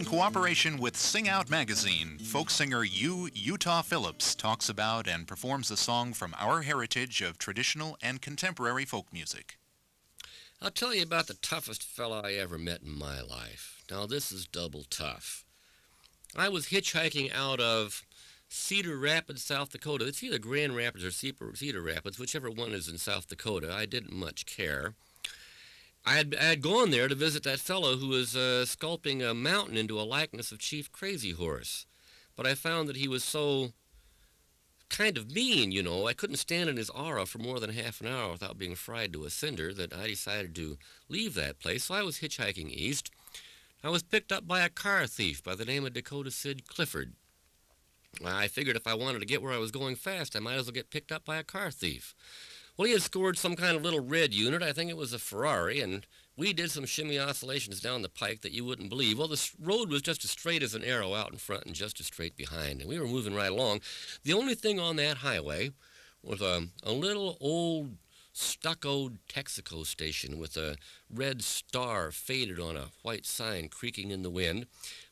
cooperation with Sing Out magazine, folk singer Utah Phillips talks about and performs a song from our heritage of traditional and contemporary folk music. I'll tell you about the toughest fella I ever met in my life. Now, this is double tough. I was hitchhiking out of Cedar Rapids, South Dakota. It's either Grand Rapids or Cedar Rapids, whichever one is in South Dakota. I didn't much care. I had gone there to visit that fellow who was sculpting a mountain into a likeness of Chief Crazy Horse. But I found that he was so kind of mean, you know. I couldn't stand in his aura for more than half an hour without being fried to a cinder that I decided to leave that place. So I was hitchhiking east. I was picked up by a car thief by the name of Dakota Sid Clifford. I figured if I wanted to get where I was going fast, I might as well get picked up by a car thief. Well, he had scored some kind of little red unit. I think it was a Ferrari, and we did some shimmy oscillations down the pike that you wouldn't believe. Well, the road was just as straight as an arrow out in front and just as straight behind, and we were moving right along. The only thing on that highway was a little old stuccoed Texaco station with a red star faded on a white sign creaking in the wind.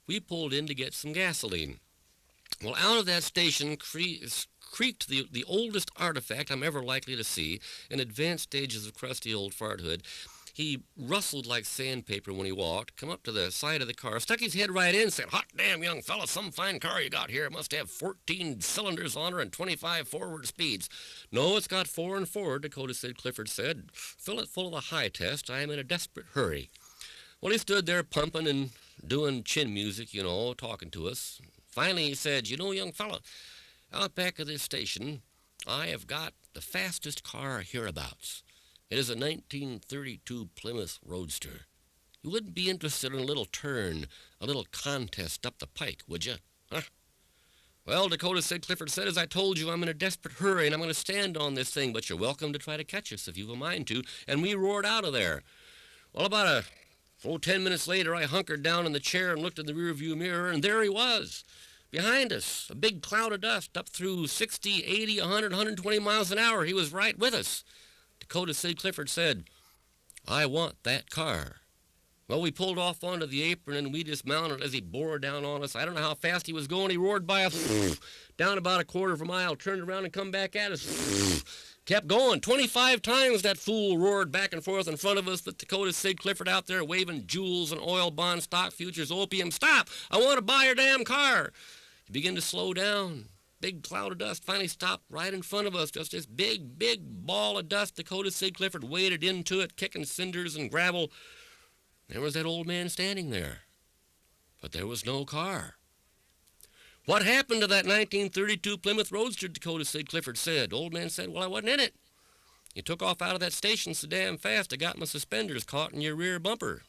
We pulled in to get some gasoline. Well, out of that station creaked the oldest artifact I'm ever likely to see in advanced stages of crusty old farthood. He rustled like sandpaper when he walked, come up to the side of the car, stuck his head right in, and said, "Hot damn, young fella, some fine car you got here. It must have 14 cylinders on her and 25 forward speeds." "No, it's got 4 and forward," Dakota Sid Clifford said. "Fill it full of the high test. I am in a desperate hurry." Well, he stood there pumping and doing chin music, you know, talking to us. Finally, he said, "You know, young fella, out back of this station, I have got the fastest car hereabouts. It is a 1932 Plymouth Roadster. You wouldn't be interested in a little turn, a little contest up the pike, would you? Huh?" "Well," Dakota Sid Clifford said, "as I told you, I'm in a desperate hurry, and I'm going to stand on this thing, but you're welcome to try to catch us if you've a mind to." And we roared out of there. Well, about 10 minutes later, I hunkered down in the chair and looked in the rearview mirror, and there he was. Behind us, a big cloud of dust up through 60, 80, 100, 120 miles an hour. He was right with us. Dakota Sid Clifford said, "I want that car." Well, we pulled off onto the apron and we dismounted as he bore down on us. I don't know how fast he was going. He roared by us down about a quarter of a mile, turned around and come back at us. Kept going. 25 times that fool roared back and forth in front of us with Dakota Sid Clifford out there waving jewels and oil bond stock futures opium. "Stop! I want to buy your damn car." He began to slow down. Big cloud of dust finally stopped right in front of us. Just this big, big ball of dust. Dakota Sid Clifford waded into it, kicking cinders and gravel. There was that old man standing there. But there was no car. "What happened to that 1932 Plymouth Roadster?" Dakota Sid Clifford said. Old man said, "Well, I wasn't in it. You took off out of that station so damn fast I got my suspenders caught in your rear bumper."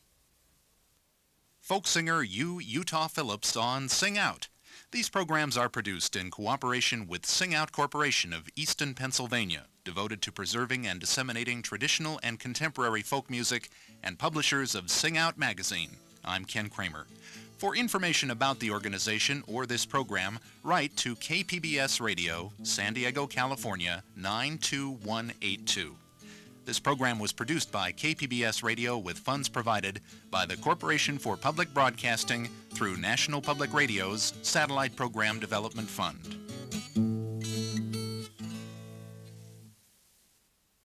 Folk singer Utah Phillips on Sing Out. These programs are produced in cooperation with Sing Out Corporation of Easton, Pennsylvania, devoted to preserving and disseminating traditional and contemporary folk music, and publishers of Sing Out magazine. I'm Ken Kramer. For information about the organization or this program, write to KPBS Radio, San Diego, California, 92182. This program was produced by KPBS Radio with funds provided by the Corporation for Public Broadcasting through National Public Radio's Satellite Program Development Fund.